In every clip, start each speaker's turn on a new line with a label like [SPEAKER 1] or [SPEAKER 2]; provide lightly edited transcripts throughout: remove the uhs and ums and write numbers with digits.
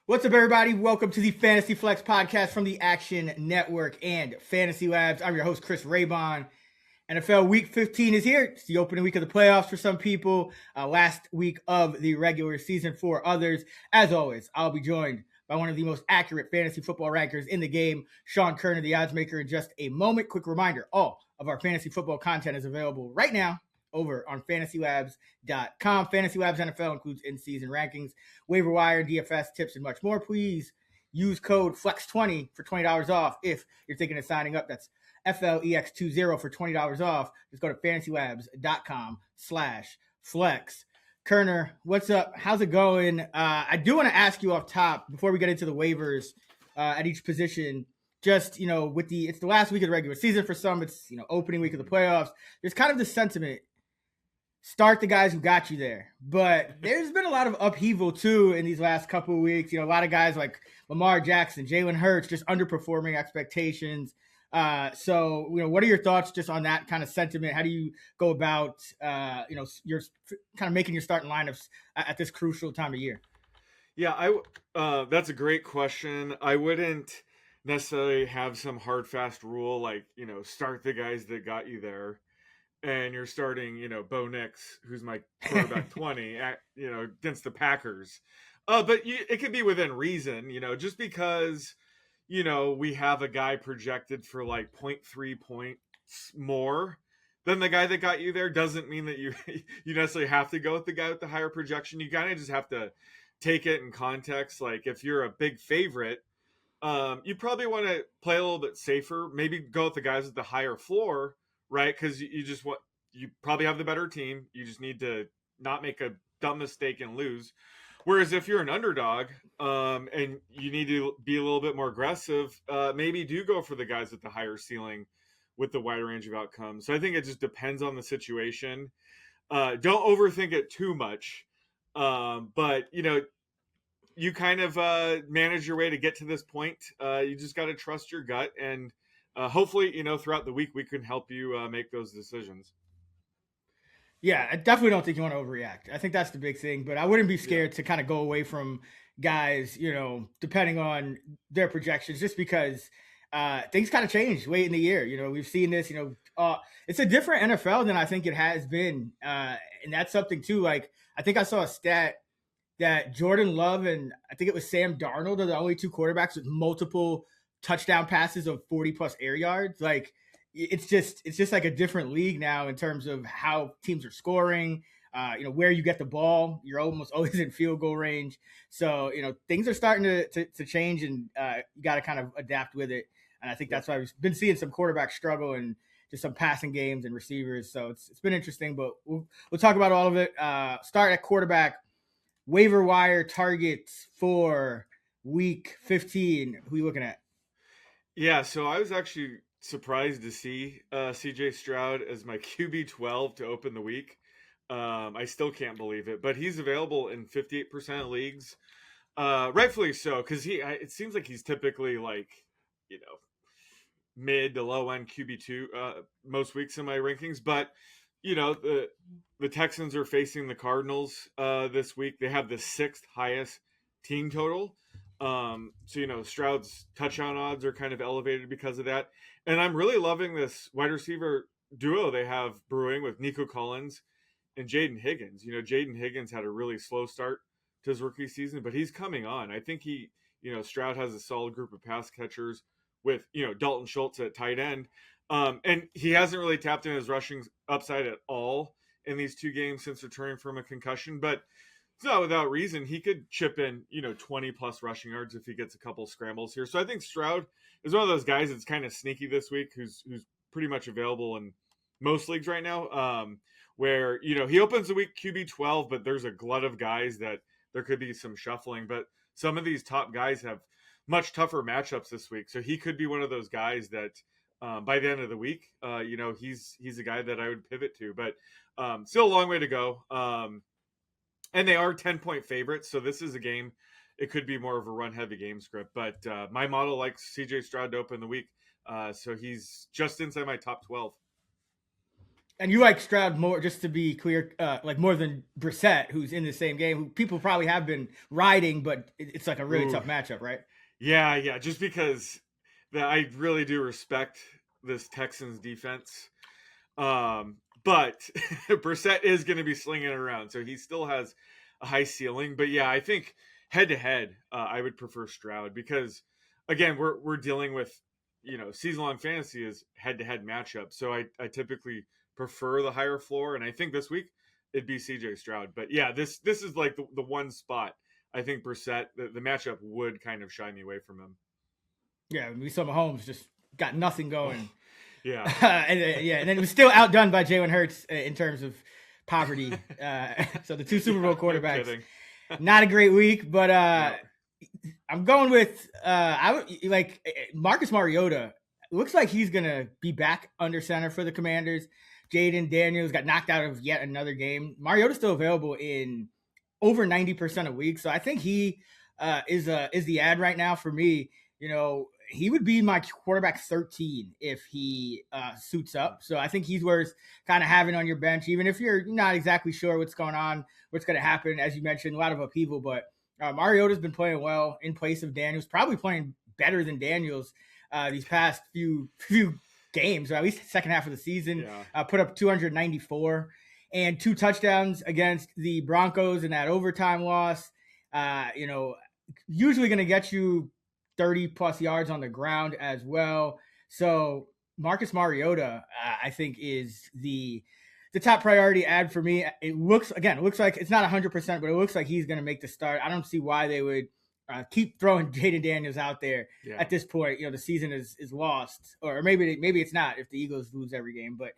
[SPEAKER 1] What's up, everybody? Welcome to the Fantasy Flex podcast from the Action Network and Fantasy Labs. I'm your host, Chris Raybon. NFL Week 15 is here. It's the opening week of the playoffs for some people, last week of the regular season for others. As always, I'll be joined by one of the most accurate fantasy football rankers in the game, Sean Koerner, the odds maker, in just a moment. Quick reminder, all of our fantasy football content is available right now over on fantasylabs.com. Fantasy Labs NFL includes in-season rankings, waiver wire, DFS tips, and much more. Please use code FLEX20 for $20 off if you're thinking of signing up. That's FLEX20 for $20 off. Just go to fantasylabs.com/flex. Koerner, what's up? How's it going? I do want to ask you off top before we get into the waivers at each position. Just, it's the last week of the regular season for some. It's, opening week of the playoffs. There's kind of the sentiment, start the guys who got you there. But there's been a lot of upheaval, too, in these last couple of weeks. A lot of guys like Lamar Jackson, Jalen Hurts, just underperforming expectations. So, what are your thoughts just on that kind of sentiment? How do you go about, you're kind of making your starting lineups at this crucial time of year?
[SPEAKER 2] Yeah, that's a great question. I wouldn't necessarily have some hard, fast rule like, start the guys that got you there. And you're starting, Bo Nix, who's my quarterback 20, against the Packers. But it could be within reason, just because, we have a guy projected for like 0.3 points more than the guy that got you there doesn't mean that you necessarily have to go with the guy with the higher projection. You kind of just have to take it in context. Like if you're a big favorite, you probably want to play a little bit safer. Maybe go with the guys with the higher floor, right? Because you probably have the better team. You just need to not make a dumb mistake and lose. Whereas if you're an underdog and you need to be a little bit more aggressive, maybe do go for the guys with the higher ceiling with the wider range of outcomes. So I think it just depends on the situation. Don't overthink it too much. But, you kind of manage your way to get to this point. You just got to trust your gut. And hopefully, throughout the week, we can help you make those decisions.
[SPEAKER 1] Yeah, I definitely don't think you want to overreact. I think that's the big thing, but I wouldn't be scared to kind of go away from guys, depending on their projections, just because things kind of change late in the year. We've seen this, it's a different NFL than I think it has been. And that's something too. Like, I think I saw a stat that Jordan Love and I think it was Sam Darnold are the only two quarterbacks with multiple touchdown passes of 40 plus air yards. Like, it's just like a different league now in terms of how teams are scoring, where you get the ball. You're almost always in field goal range. So, things are starting to change, and you got to kind of adapt with it. And I think that's why we've been seeing some quarterbacks struggle and just some passing games and receivers. So it's been interesting, but we'll talk about all of it. Start at quarterback, waiver wire targets for week 15. Who are you looking at?
[SPEAKER 2] Yeah, so I was actually surprised to see CJ Stroud as my QB12 to open the week. I still can't believe it, but he's available in 58% of leagues. Rightfully so, because it seems like he's typically like, mid to low end QB2 most weeks in my rankings. But, the Texans are facing the Cardinals this week. They have the 6th highest team total. So, Stroud's touchdown odds are kind of elevated because of that. And I'm really loving this wide receiver duo they have brewing with Nico Collins and Jaden Higgins. Jaden Higgins had a really slow start to his rookie season, but he's coming on. I think Stroud has a solid group of pass catchers with, Dalton Schultz at tight end. And he hasn't really tapped into his rushing upside at all in these 2 games since returning from a concussion, but it's not without reason. He could chip in, 20 plus rushing yards if he gets a couple scrambles here. So I think Stroud is one of those guys that's kind of sneaky this week, who's pretty much available in most leagues right now. Where, he opens the week QB12, but there's a glut of guys that there could be some shuffling. But some of these top guys have much tougher matchups this week. So he could be one of those guys that by the end of the week, he's a guy that I would pivot to. But still a long way to go. And they are 10-point favorites, so this is a game. It could be more of a run-heavy game script, but my model likes CJ Stroud to open the week, so he's just inside my top 12.
[SPEAKER 1] And you like Stroud more, just to be clear, like more than Brissett, who's in the same game, who people probably have been riding, but it's like a really
[SPEAKER 2] Ooh,
[SPEAKER 1] tough matchup, right?
[SPEAKER 2] yeah. Just because I really do respect this Texans defense. But Brissett is going to be slinging it around, so he still has a high ceiling. But yeah, I think head to head, I would prefer Stroud because again, we're dealing with season long fantasy is head to head matchup. So I typically prefer the higher floor, and I think this week it'd be CJ Stroud. But yeah, this is like the one spot I think Brissett the matchup would kind of shy me away from him.
[SPEAKER 1] Yeah, we saw Mahomes just got nothing
[SPEAKER 2] Oh,
[SPEAKER 1] going.
[SPEAKER 2] yeah.
[SPEAKER 1] And then it was still outdone by Jalen Hurts in terms of poverty. So the two Super Bowl
[SPEAKER 2] No
[SPEAKER 1] quarterbacks,
[SPEAKER 2] kidding.
[SPEAKER 1] not a great week, but
[SPEAKER 2] No.
[SPEAKER 1] I'm going with I would like Marcus Mariota. Looks like he's gonna be back under center for the Commanders. Jaden Daniels got knocked out of yet another game. Mariota's still available in over 90% of leagues, so I think he is the ad right now for me. He would be my quarterback 13 if he suits up. So I think he's worth kind of having on your bench, even if you're not exactly sure what's going on, what's going to happen. As you mentioned, a lot of upheaval, but Mariota's been playing well in place of Daniels, probably playing better than Daniels these past few games, or at least the second half of the season.
[SPEAKER 2] Yeah.
[SPEAKER 1] Put up 294 and 2 touchdowns against the Broncos in that overtime loss. Usually going to get you 30 plus yards on the ground as well. So Marcus Mariota, I think, is the top priority ad for me. It looks like it's not 100%, but it looks like he's going to make the start. I don't see why they would keep throwing Jaden Daniels out there at this point. The season is lost, or maybe it's not if the Eagles lose every game, but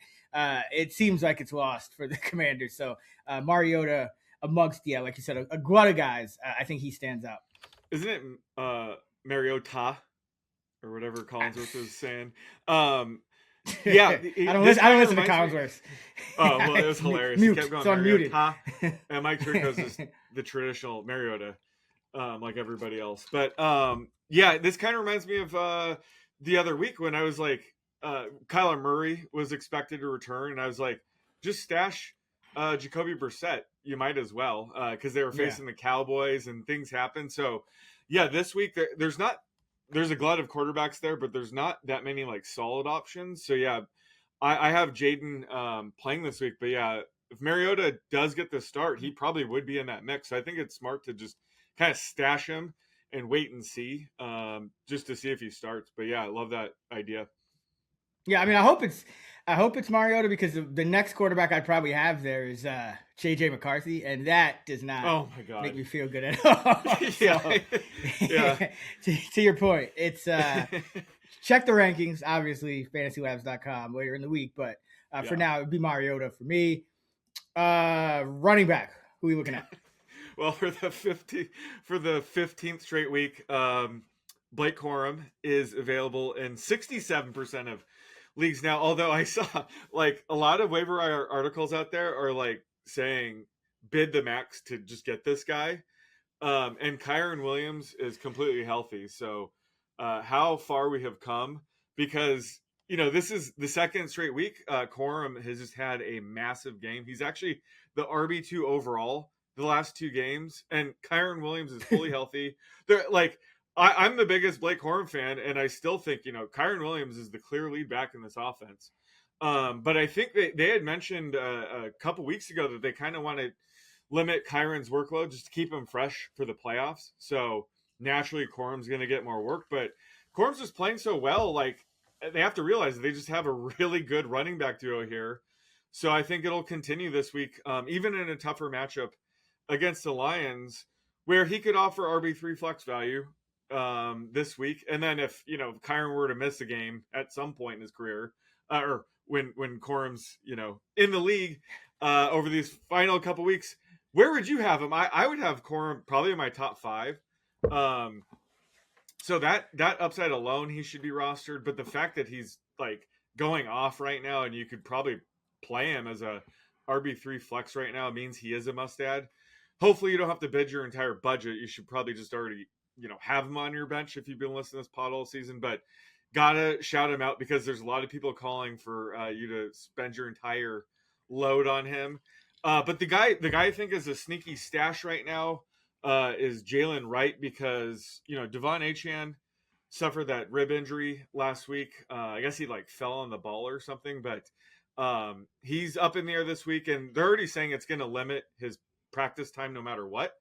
[SPEAKER 1] it seems like it's lost for the Commanders. So Mariota amongst, like you said, a glut of guys, I think he stands out.
[SPEAKER 2] Isn't it Mariota or whatever Collinsworth was saying? Yeah,
[SPEAKER 1] I don't listen to Collinsworth.
[SPEAKER 2] Oh well, it was hilarious.
[SPEAKER 1] Mute.
[SPEAKER 2] He kept going
[SPEAKER 1] It's on
[SPEAKER 2] Mariota, and Mike Tirico's is the traditional Mariota, like everybody else. But yeah, this kind of reminds me of the other week when I was like, Kyler Murray was expected to return, and I was like, just stash Jacoby Brissett. You might as well, because they were facing the Cowboys and things happen. So yeah, this week there's a glut of quarterbacks there, but there's not that many like solid options. So yeah, I have Jaden playing this week, but yeah, if Mariota does get the start, he probably would be in that mix. So I think it's smart to just kind of stash him and wait and see, just to see if he starts. But yeah, I love that idea.
[SPEAKER 1] Yeah, I mean, I hope it's Mariota, because the next quarterback I'd probably have there is JJ McCarthy, and that does not
[SPEAKER 2] Oh my god,
[SPEAKER 1] make me feel good at all.
[SPEAKER 2] Yeah. Yeah.
[SPEAKER 1] to your point, it's check the rankings, obviously, fantasylabs.com later in the week, but for now, it'd be Mariota for me. Running back, who are we looking at?
[SPEAKER 2] Well, for the 15th straight week, Blake Corum is available in 67% of leagues now. Although I saw like a lot of waiver articles out there are like saying bid the max to just get this guy. And Kyron Williams is completely healthy. So how far we have come, because this is the second straight week. Corum has just had a massive game. He's actually the RB2 overall the last 2 games, and Kyron Williams is fully healthy. They're like, I'm the biggest Blake Corum fan, and I still think Kyron Williams is the clear lead back in this offense. But I think they had mentioned a couple weeks ago that they kind of want to limit Kyron's workload just to keep him fresh for the playoffs. So naturally, Corum's going to get more work, but Corum's just playing so well. Like, they have to realize that they just have a really good running back duo here. So I think it'll continue this week, even in a tougher matchup against the Lions, where he could offer RB3 flex value this week. And then if Kyron were to miss a game at some point in his career, or when Corum's in the league over these final couple weeks, where would you have him? I would have Corum probably in my top 5. So that upside alone, he should be rostered. But the fact that he's like going off right now, and you could probably play him as a RB3 flex right now, means he is a must add. Hopefully you don't have to bid your entire budget. You should probably just already have him on your bench if you've been listening to this pod all season. But gotta shout him out because there's a lot of people calling for you to spend your entire load on him. But the guy I think is a sneaky stash right now is Jalen Wright because Devon Achane suffered that rib injury last week. I guess he like fell on the ball or something, but he's up in the air this week, and they're already saying it's going to limit his practice time no matter what.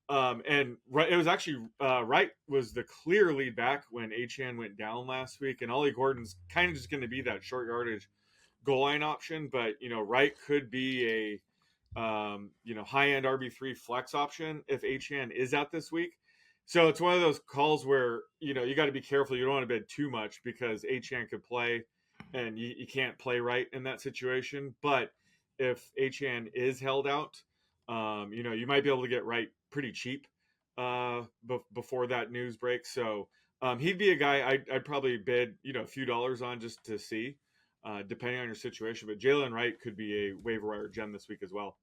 [SPEAKER 2] And it was actually Wright was the clear lead back when Achane went down last week, and Ollie Gordon's kind of just going to be that short yardage goal line option. But Wright could be a high end RB3 flex option if Achane is out this week. So it's one of those calls where you got to be careful. You don't want to bid too much because Achane could play, and you can't play Wright in that situation. But if Achane is held out, you might be able to get Wright pretty cheap before that news breaks. So he'd be a guy I'd probably bid a few dollars on just to see, depending on your situation. But Jalen Wright could be a waiver wire gem this week as well.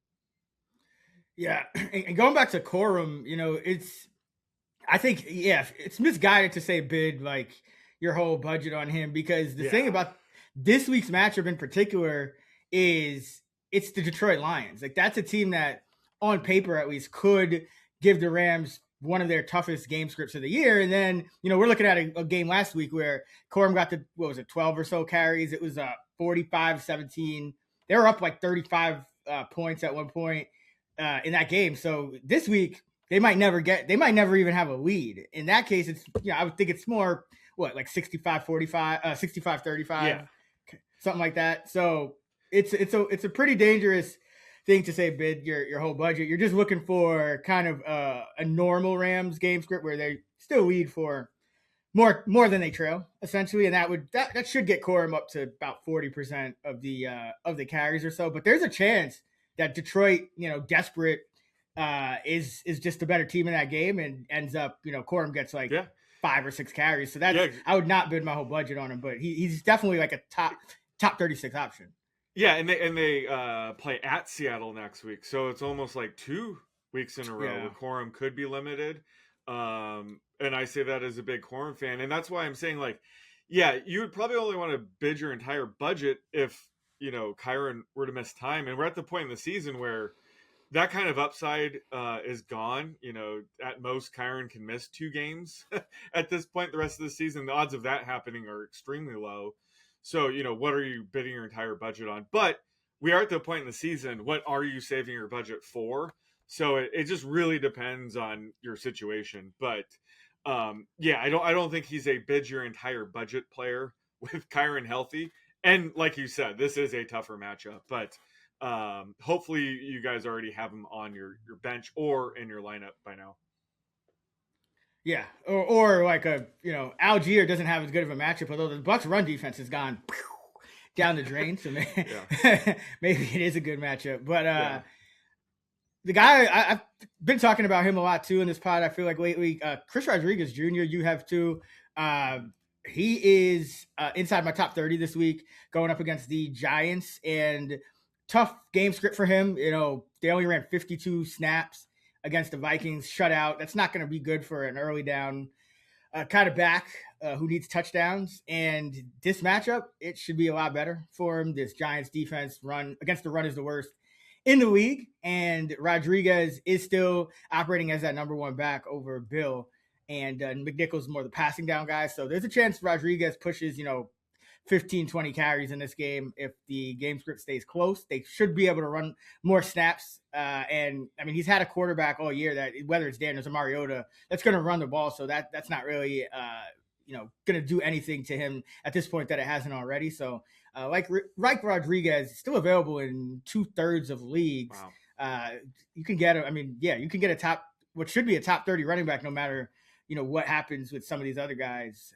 [SPEAKER 1] Yeah, and going back to Corum, I think it's misguided to say bid like your whole budget on him because the thing about this week's matchup in particular is it's the Detroit Lions. Like that's a team that on paper at least could give the Rams one of their toughest game scripts of the year. And then, we're looking at a game last week where Corum got 12 or so carries. It was 45-17. They were up like 35 points at one point in that game. So this week they might never even have a lead. In that case, it's, I would think it's more like 65-45, 65-35, something like that. So it's a pretty dangerous thing to say bid your whole budget. You're just looking for kind of a normal Rams game script where they still lead for more than they trail, essentially, and that should get Corum up to about 40% of the carries or so. But there's a chance that Detroit, desperate, is just a better team in that game and ends up, Corum gets like 5 or 6 carries. So I would not bid my whole budget on him, but he's definitely like a top 36 option.
[SPEAKER 2] Yeah, and they play at Seattle next week, so it's almost like 2 weeks in a row where Corum could be limited. And I say that as a big Corum fan, and that's why I'm saying you would probably only want to bid your entire budget if Kyren were to miss time, and we're at the point in the season where that kind of upside is gone. At most Kyren can miss 2 games at this point. The rest of the season, the odds of that happening are extremely low. So, what are you bidding your entire budget on? But we are at the point in the season, what are you saving your budget for? So it just really depends on your situation. But I don't think he's a bid your entire budget player with Kyren healthy. And like you said, this is a tougher matchup. But hopefully you guys already have him on your bench or in your lineup by now.
[SPEAKER 1] Yeah, or like Algier doesn't have as good of a matchup, although the Bucs' run defense has gone down the drain. So maybe it is a good matchup. But the guy I've been talking about him a lot too in this pod. I feel like lately, Chris Rodriguez Jr. You have too. He is inside my top 30 this week, going up against the Giants, and tough game script for him. They only ran 52 snaps against the Vikings, shutout. That's not going to be good for an early down kind of back who needs touchdowns. And this matchup, it should be a lot better for him. This Giants defense run against the run is the worst in the league. And Rodriguez is still operating as that number 1 back over Bill. And McNichols is more the passing down guy. So there's a chance Rodriguez pushes, 15, 20 carries in this game. If the game script stays close, they should be able to run more snaps. And I mean, he's had a quarterback all year that, whether it's Daniels or Mariota, that's going to run the ball. So that's not really, going to do anything to him at this point that it hasn't already. So like Rodriguez, still available in 2/3 of leagues. Wow. You can get you can get what should be a top 30 running back, no matter, what happens with some of these other guys,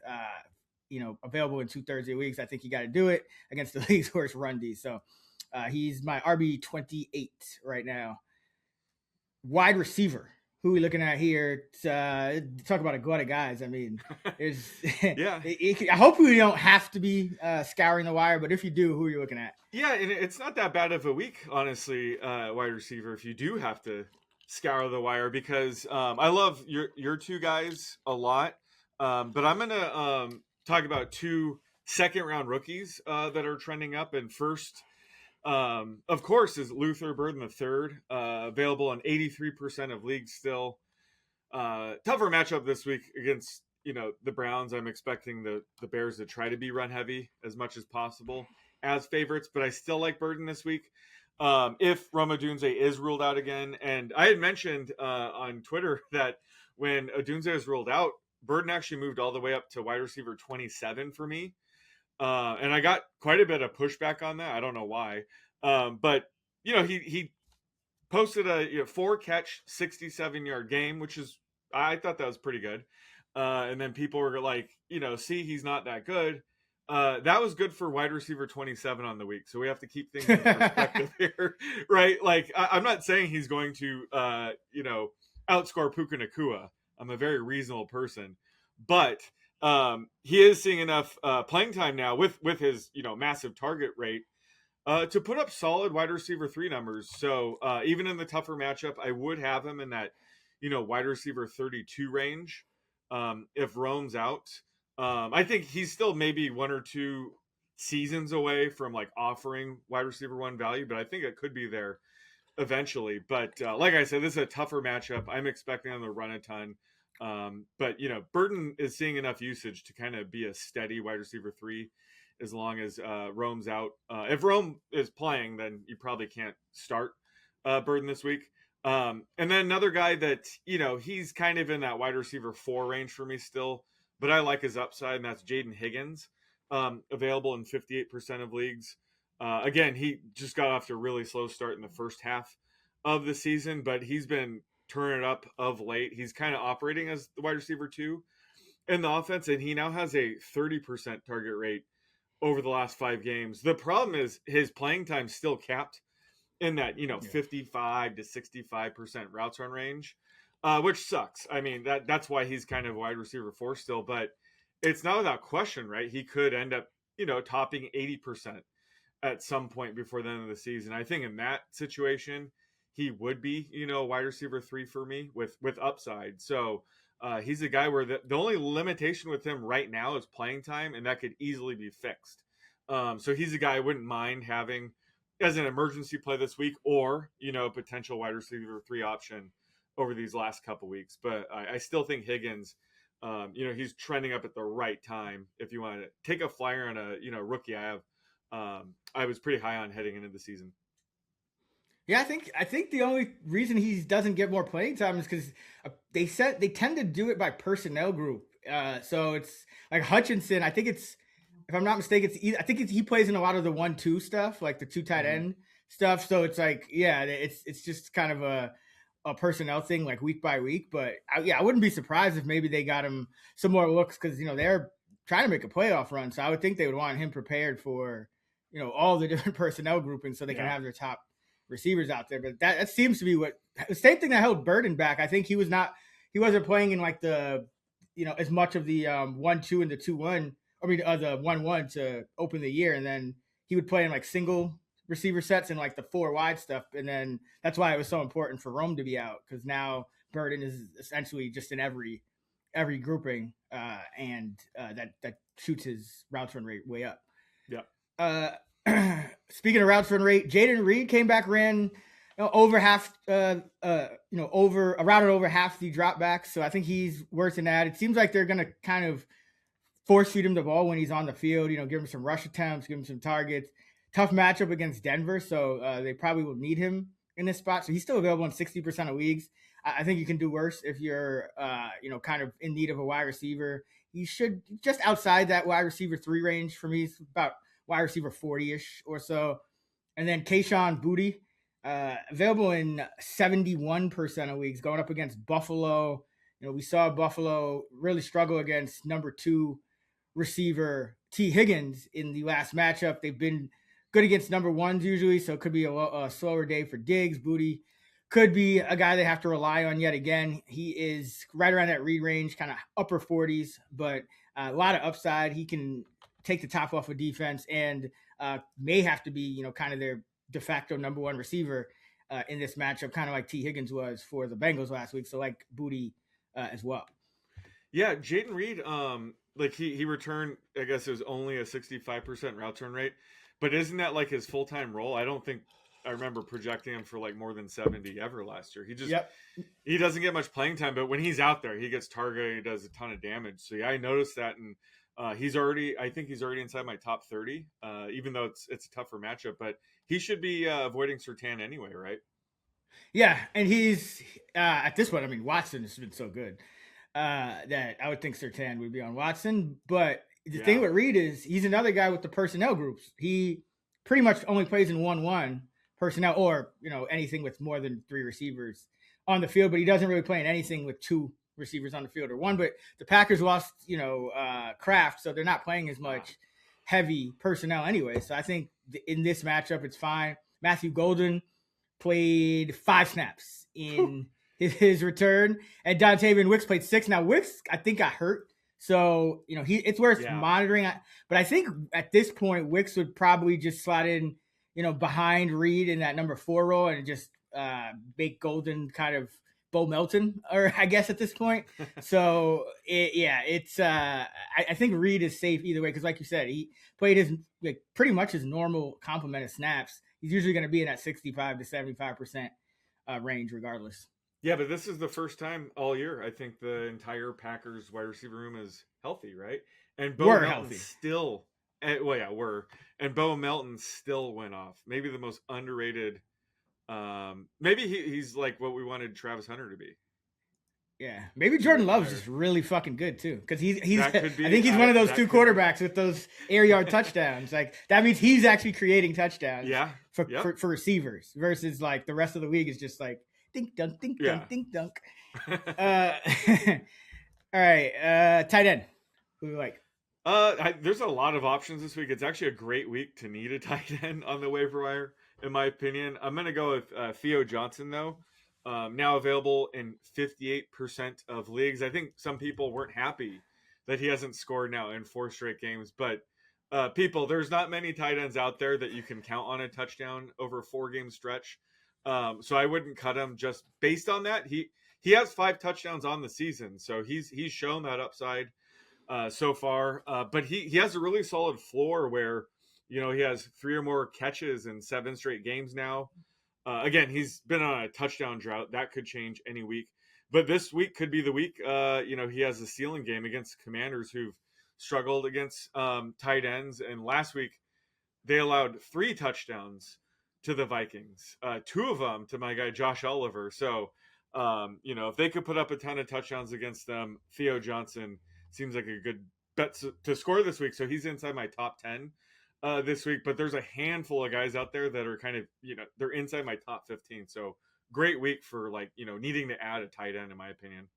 [SPEAKER 1] available in 2/3 of leagues. I think you got to do it against the league's worst run D. So he's my RB 28 right now. Wide receiver. Who are we looking at here? Talk about a glut of guys. I mean, there's I hope we don't have to be scouring the wire, but if you do, who are you looking at?
[SPEAKER 2] Yeah, and it's not that bad of a week, honestly, wide receiver, if you do have to scour the wire, because I love your 2 guys a lot. But I'm gonna talk about 2 second-round rookies that are trending up. And first, of course, is Luther Burden III, available in 83% of leagues still. Tougher matchup this week against the Browns. I'm expecting the Bears to try to be run heavy as much as possible as favorites, but I still like Burden this week. If Rome Odunze is ruled out again, and I had mentioned on Twitter that when Odunze is ruled out, Burden actually moved all the way up to wide receiver 27 for me, and I got quite a bit of pushback on that. I don't know why, but he posted a 4-catch, 67-yard game, which is, I thought that was pretty good. And then people were like, see, he's not that good. That was good for wide receiver 27 on the week. So we have to keep things in perspective here, right? Like, I'm not saying he's going to, outscore Puka Nacua. I'm a very reasonable person, but he is seeing enough playing time now with his, massive target rate to put up solid wide receiver 3 numbers. So even in the tougher matchup, I would have him in that, wide receiver 32 range. If Rome's out, I think he's still maybe 1 or 2 seasons away from like offering wide receiver 1 value, but I think it could be there eventually. But like I said, this is a tougher matchup. I'm expecting him to run a ton. But Burton is seeing enough usage to kind of be a steady wide receiver 3 as long as Rome's out. If Rome is playing, then you probably can't start Burton this week. And then another guy that, he's kind of in that wide receiver 4 range for me still, but I like his upside, and that's Jaden Higgins, available in 58% of leagues. Again, he just got off to a really slow start in the first half of the season, but he's been turning it up of late. He's kind of operating as the wide receiver 2 in the offense, and he now has a 30% target rate over the last 5 games. The problem is his playing time still capped in that 55 to 65% routes run range, which sucks. I mean, that's why he's kind of wide receiver 4 still, but it's not without question, right? He could end up topping 80% at some point before the end of the season. I think in that situation he would be wide receiver 3 for me with upside. So he's a guy where the only limitation with him right now is playing time, and that could easily be fixed. So he's a guy I wouldn't mind having as an emergency play this week, or potential wide receiver 3 option over these last couple weeks. But I still think Higgins, he's trending up at the right time. If you want to take a flyer on a rookie, I was pretty high on heading into the season.
[SPEAKER 1] Yeah, I think the only reason he doesn't get more playing time is because they tend to do it by personnel group. So it's like Hutchinson. I think it's, if I'm not mistaken, he plays in a lot of the 1-2 stuff, like the 2 tight end stuff. So it's like, yeah, it's just kind of a personnel thing, like week by week. But I wouldn't be surprised if maybe they got him some more looks, because they're trying to make a playoff run. So I would think they would want him prepared for all the different personnel groupings, so they can have their top receivers out there. But that seems to be the same thing that held Burden back. I think he wasn't playing in like the as much of the 1-2 and the 2-1. I mean, the 1-1 to open the year, and then he would play in like single receiver sets and like the 4 wide stuff, and then that's why it was so important for Rome to be out, because now Burden is essentially just in every grouping, and that shoots his routes run rate way up.
[SPEAKER 2] Yeah.
[SPEAKER 1] Speaking of routes run rate, Jaden Reed came back, ran over half, routed over half the dropbacks. So I think he's worse than that. It seems like they're gonna kind of force feed him the ball when he's on the field. Give him some rush attempts, give him some targets. Tough matchup against Denver, so they probably will need him in this spot. So he's still available in 60% of leagues. I think you can do worse if you're, kind of in need of a wide receiver. He should just outside that wide receiver 3 range for me. It's about wide receiver 40-ish or so. And then Kayshon Boutte, available in 71% of leagues, going up against Buffalo. We saw Buffalo really struggle against number 2 receiver T. Higgins in the last matchup. They've been good against number 1s usually, so it could be a slower day for Diggs. Boutte could be a guy they have to rely on yet again. He is right around that read range, kind of upper 40s, but a lot of upside. He can take the top off of defense, and may have to be, kind of their de facto number 1 receiver in this matchup, kind of like T. Higgins was for the Bengals last week. So like Boutte as well.
[SPEAKER 2] Yeah, Jaden Reed, like he returned. I guess it was only a 65% route turn rate, but isn't that like his full time role? I don't think I remember projecting him for like more than 70 ever last year.
[SPEAKER 1] Yep.
[SPEAKER 2] He doesn't get much playing time, but when he's out there, he gets targeted. He does a ton of damage. So yeah, I noticed that, and I think he's already inside my top 30. Even though it's a tougher matchup, but he should be avoiding Sertan anyway, right?
[SPEAKER 1] Yeah, and he's at this point. I mean, Watson has been so good that I would think Sertan would be on Watson. But the thing
[SPEAKER 2] Yeah.
[SPEAKER 1] with Reed is he's another guy with the personnel groups. He pretty much only plays in 1-1 personnel, or anything with more than 3 receivers on the field. But he doesn't really play in anything with 2 receivers on the field or 1. But the Packers lost Kraft, so they're not playing as much heavy personnel anyway. So I think in this matchup it's fine. Matthew Golden played 5 snaps in his return, and Dontavian Wicks played 6. Now Wicks, I think, got hurt, so it's worth monitoring. But I think at this point, Wicks would probably just slot in, behind Reed in that number 4 role, and just make Golden kind of Bo Melton, or I guess at this point. So I think Reed is safe either way, because like you said, he played his pretty much his normal complement of snaps. He's usually going to be in that 65 to 75% range regardless.
[SPEAKER 2] Yeah, but this is the first time all year I think the entire Packers wide receiver room is healthy, right? And Bo Melton
[SPEAKER 1] healthy.
[SPEAKER 2] still, were. And Bo Melton still went off. Maybe the most underrated. Maybe he's like what we wanted Travis Hunter to be.
[SPEAKER 1] Yeah, maybe Jordan Love's just really fucking good too, because he's I think he's one of those 2 quarterbacks with those air yard touchdowns. Like that means he's actually creating touchdowns.
[SPEAKER 2] Yeah,
[SPEAKER 1] for receivers, versus like the rest of the league is just like dink dunk, dink dunk, dink dunk. All right, tight end. Who do you like?
[SPEAKER 2] There's a lot of options this week. It's actually a great week to need a tight end on the waiver wire, in my opinion. I'm going to go with Theo Johnson, though. Now available in 58% of leagues. I think some people weren't happy that he hasn't scored now in 4 straight games. But people, there's not many tight ends out there that you can count on a touchdown over a 4-game stretch. So I wouldn't cut him just based on that. He has 5 touchdowns on the season, so he's shown that upside so far. But he has a really solid floor where he has 3 or more catches in 7 straight games now. Again, he's been on a touchdown drought. That could change any week. But this week could be the week, he has a ceiling game against Commanders, who've struggled against tight ends. And last week, they allowed 3 touchdowns to the Vikings, 2 of them to my guy, Josh Oliver. So, if they could put up a ton of touchdowns against them, Theo Johnson seems like a good bet to score this week. So he's inside my top 10. This week, but there's a handful of guys out there that are kind of, they're inside my top 15. So great week for needing to add a tight end, in my opinion.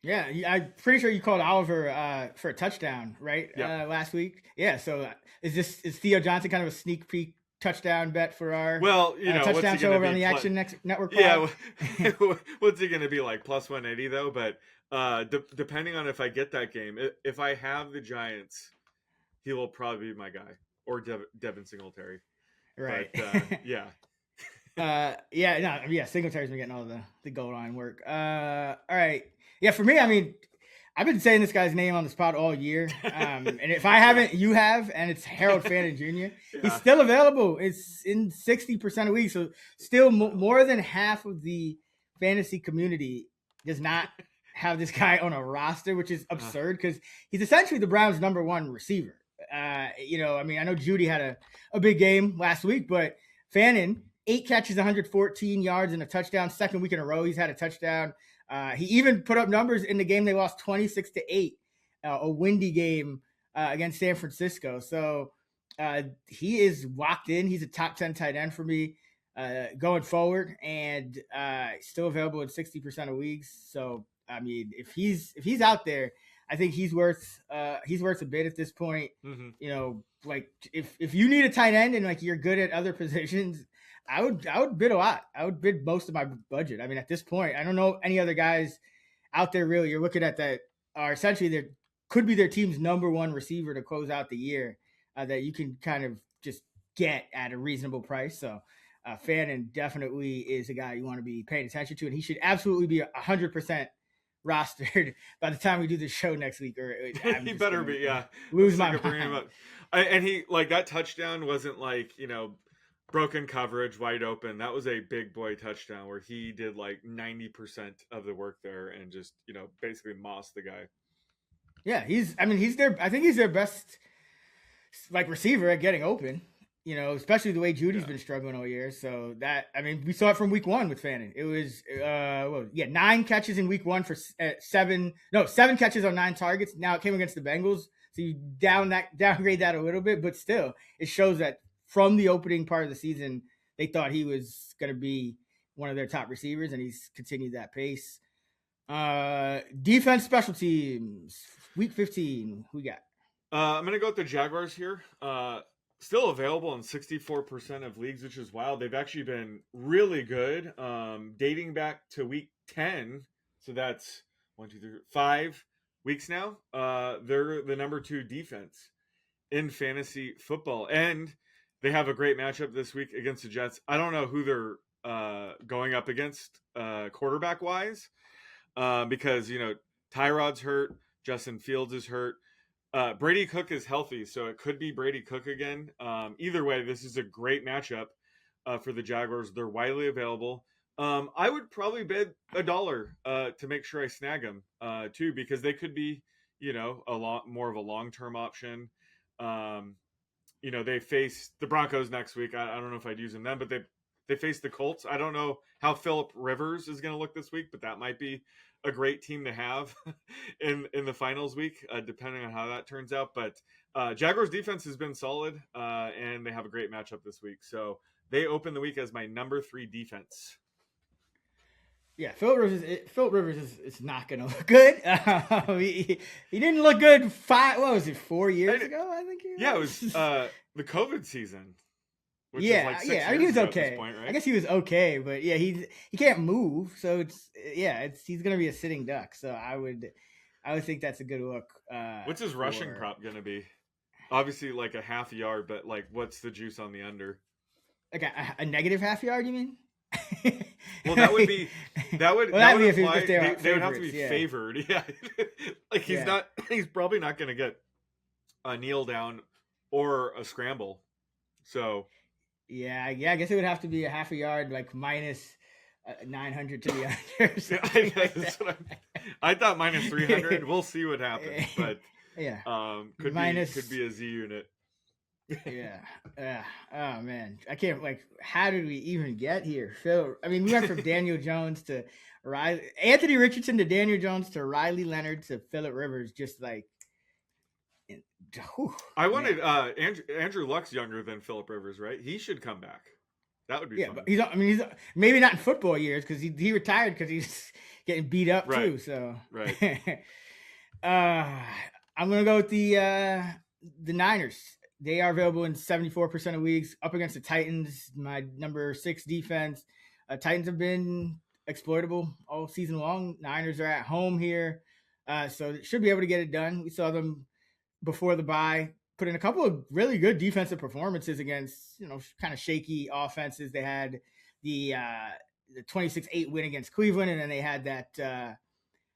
[SPEAKER 1] Yeah, I'm pretty sure you called Oliver for a touchdown, right?
[SPEAKER 2] Yep.
[SPEAKER 1] Last week. Yeah. So is Theo Johnson kind of a sneak peek touchdown bet for our touchdown show over on the Action Network?
[SPEAKER 2] Yeah. What's he going to be like? Plus 180 though. But depending on if I get that game, if I have the Giants, he will probably be my guy, or Devin Singletary.
[SPEAKER 1] Right.
[SPEAKER 2] But, yeah.
[SPEAKER 1] Singletary's been getting all the goal line work. All right. Yeah, for me, I mean, I've been saying this guy's name on the spot all year. And if I haven't, you have, and it's Harold Fannin Jr. Yeah. He's still available. It's in 60% of weeks. So still more than half of the fantasy community does not have this guy on a roster, which is absurd because he's essentially the Browns' number 1 receiver. I know Judy had a big game last week, but Fannin, 8 catches, 114 yards and a touchdown. 2nd week in a row he's had a touchdown. He even put up numbers in the game they lost 26-8, a windy game against San Francisco. So he is locked in. He's a top 10 tight end for me going forward, and still available in 60% of leagues. So I mean, if he's out there, I think he's worth a bid at this point. Mm-hmm. If you need a tight end and you're good at other positions, I would bid a lot. I would bid most of my budget. I mean, at this point, I don't know any other guys out there really you're looking at that are essentially there could be their team's number 1 receiver to close out the year that you can kind of just get at a reasonable price. So Fannin definitely is a guy you want to be paying attention to, and he should absolutely be 100% rostered by the time we do the show next week, or I'm
[SPEAKER 2] He
[SPEAKER 1] just
[SPEAKER 2] better
[SPEAKER 1] gonna
[SPEAKER 2] be, yeah.
[SPEAKER 1] lose
[SPEAKER 2] I'm
[SPEAKER 1] my
[SPEAKER 2] sick of bringing him
[SPEAKER 1] mind.
[SPEAKER 2] up. And he, like, that touchdown wasn't like, broken coverage, wide open. That was a big boy touchdown where he did like 90% of the work there and just, basically mossed the guy.
[SPEAKER 1] Yeah, I think he's their best like receiver at getting open. Especially the way Judy's been struggling all year. So we saw it from week 1 with Fannin. It was 9 catches in week 1 for 7 catches on 9 targets. Now it came against the Bengals, so you downgrade that a little bit, but still it shows that from the opening part of the season they thought he was going to be one of their top receivers, and he's continued that pace. Defense, special teams, week 15. Who we got?
[SPEAKER 2] I'm gonna go with the Jaguars here. Still available in 64% of leagues, which is wild. They've actually been really good, dating back to week 10. So that's 1, 2, 3, 5 weeks now. They're the number 2 defense in fantasy football, and they have a great matchup this week against the Jets. I don't know who they're going up against quarterback wise, because Tyrod's hurt, Justin Fields is hurt. Brady Cook is healthy, so it could be Brady Cook again. Either way, this is a great matchup for the Jaguars. They're widely available. I would probably bid $1 to make sure I snag them too, because they could be, a lot more of a long-term option. They face the Broncos next week. I don't know if I'd use them then, but they face the Colts. I don't know how Phillip Rivers is going to look this week, but that might be a great team to have in the finals week, depending on how that turns out. But Jaguars defense has been solid, and they have a great matchup this week. So they open the week as my number 3 defense.
[SPEAKER 1] Yeah, Phillip Rivers is not going to look good. He didn't look good 4 years ago, I think.
[SPEAKER 2] It was the COVID season. Which
[SPEAKER 1] is
[SPEAKER 2] like 6
[SPEAKER 1] I mean, he was okay. At this point, right? I guess he was okay, but yeah, he can't move, so he's gonna be a sitting duck. So I would think that's a good look.
[SPEAKER 2] What's his rushing prop gonna be? Obviously, like a half yard, but like, what's the juice on the under?
[SPEAKER 1] Like a negative half yard, you mean?
[SPEAKER 2] Well, that would be that would imply they would have to be favored. Yeah, like he's probably not gonna get a kneel down or a scramble. So.
[SPEAKER 1] Yeah, I guess it would have to be a half a yard, like minus 900 to the under.
[SPEAKER 2] I thought minus 300. We'll see what happens, but could be a Z unit.
[SPEAKER 1] Yeah. Oh man, I can't. How did we even get here, Phil? I mean, we went from Daniel Jones to Anthony Richardson to Daniel Jones to Riley Leonard to Phillip Rivers, just like.
[SPEAKER 2] I wanted Andrew Luck's younger than Phillip Rivers, right? He should come back. That would be fun.
[SPEAKER 1] But he's maybe not in football years, because he retired because he's getting beat up too. So
[SPEAKER 2] right.
[SPEAKER 1] I'm gonna go with the Niners. They are available in 74% of leagues, up against the Titans, my number 6 defense. Titans have been exploitable all season long. Niners are at home here, so they should be able to get it done. We saw them before the bye put in a couple of really good defensive performances against, kind of shaky offenses. They had the 26-8 win against Cleveland, and then they had that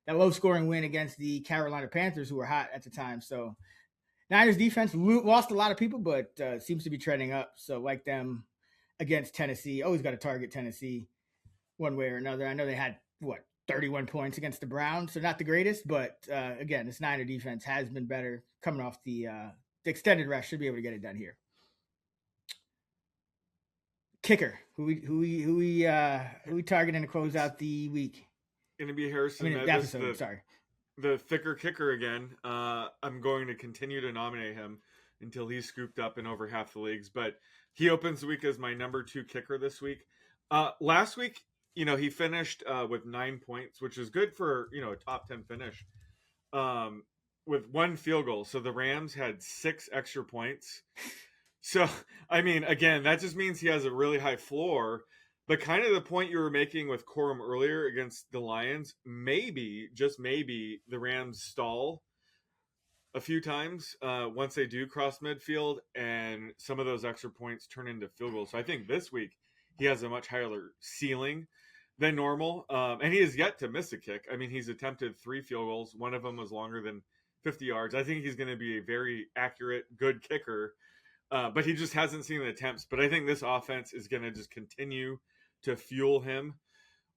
[SPEAKER 1] low scoring win against the Carolina Panthers, who were hot at the time. So Niners defense lost a lot of people, but seems to be trending up. So like them against Tennessee, always got to target Tennessee one way or another. I know they had 31 points against the Browns, so not the greatest, but again, this Niner defense has been better coming off the extended rest. Should be able to get it done here. Kicker, who we targeting to close out the week?
[SPEAKER 2] Going to be Harrison. The thicker kicker again. I'm going to continue to nominate him until he's scooped up in over half the leagues, but he opens the week as my number 2 kicker this week. Last week, he finished with 9 points, which is good for, a top 10 finish, with 1 field goal. So the Rams had 6 extra points. So, I mean, again, that just means he has a really high floor. But kind of the point you were making with Corum earlier against the Lions, maybe, just maybe, the Rams stall a few times once they do cross midfield, and some of those extra points turn into field goals. So I think this week he has a much higher ceiling than normal. And he has yet to miss a kick. I mean, he's attempted 3 field goals. One of them was longer than 50 yards. I think he's going to be a very accurate, good kicker. But he just hasn't seen the attempts. But I think this offense is going to just continue to fuel him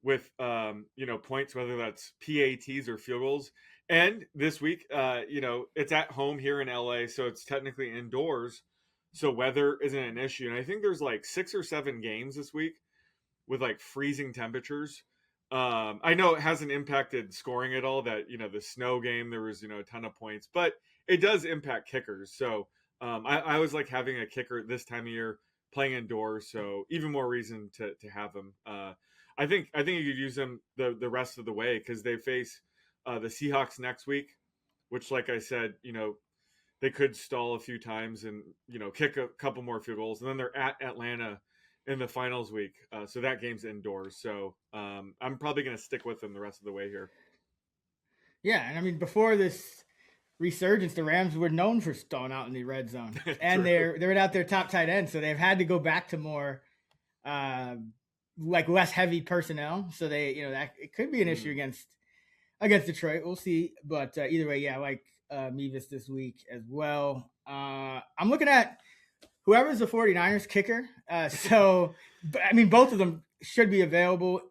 [SPEAKER 2] with points, whether that's PATs or field goals. And this week, it's at home here in LA, so it's technically indoors. So weather isn't an issue. And I think there's like 6 or 7 games this week with like freezing temperatures. I know it hasn't impacted scoring at all. That the snow game, there was a ton of points, but it does impact kickers. So I always like having a kicker this time of year playing indoors. So even more reason to have him. I think you could use them the rest of the way because they face the Seahawks next week, which, like I said, they could stall a few times and kick a couple more field goals, and then they're at Atlanta in the finals week, so that game's indoors. So I'm probably going to stick with them the rest of the way here.
[SPEAKER 1] Yeah, and I mean before this resurgence, the Rams were known for stalling out in the red zone, and they're without their top tight end, so they've had to go back to more like less heavy personnel. So they that it could be an issue against Detroit. We'll see, but either way, yeah, I like Mevis this week as well. I'm looking at whoever's the 49ers kicker. So, I mean, both of them should be available.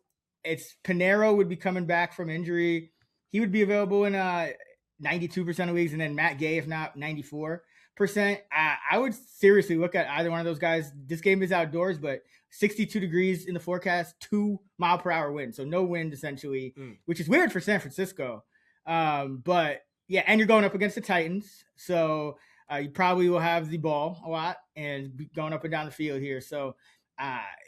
[SPEAKER 1] It's Pinero would be coming back from injury. He would be available in 92% of leagues, and then Matt Gay, if not 94%. I would seriously look at either one of those guys. This game is outdoors, but 62 degrees in the forecast, 2-mile-per-hour wind. So no wind, essentially, which is weird for San Francisco. But, yeah, and you're going up against the Titans. So you probably will have the ball a lot and be going up and down the field here. So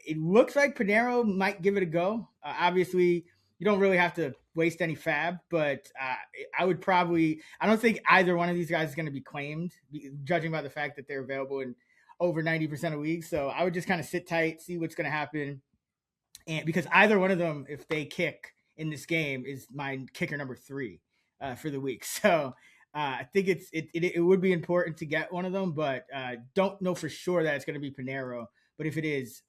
[SPEAKER 1] it looks like Pinero might give it a go. Obviously, you don't really have to waste any fab, but I don't think either one of these guys is going to be claimed, judging by the fact that they're available in over 90% of leagues. So I would just kind of sit tight, see what's going to happen. And because either one of them, if they kick in this game, is my kicker number 3 for the week. So I think it would be important to get one of them, but don't know for sure that it's going to be Pinero. But if it is,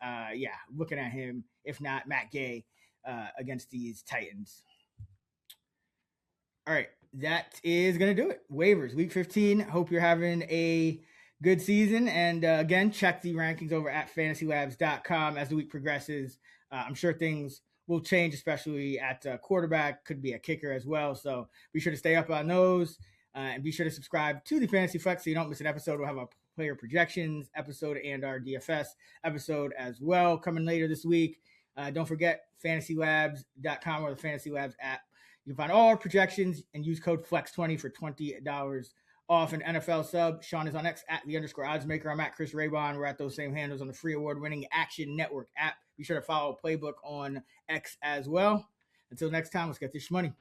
[SPEAKER 1] looking at him. If not, Matt Gay against these Titans. All right, that is going to do it. Waivers, week 15. Hope you're having a good season. And again, check the rankings over at fantasylabs.com as the week progresses. I'm sure things will change, especially at quarterback, could be a kicker as well. So be sure to stay up on those and be sure to subscribe to the Fantasy Flex so you don't miss an episode. We'll have a player projections episode and our DFS episode as well coming later this week. Don't forget fantasylabs.com or the Fantasy Labs app. You can find all our projections and use code FLEX20 for $20 off an NFL sub. Sean is on X at @_oddsmaker. I'm at Chris Raybon. We're at those same handles on the free award-winning Action Network app. Be sure to follow Playbook on X as well. Until next time, let's get this money.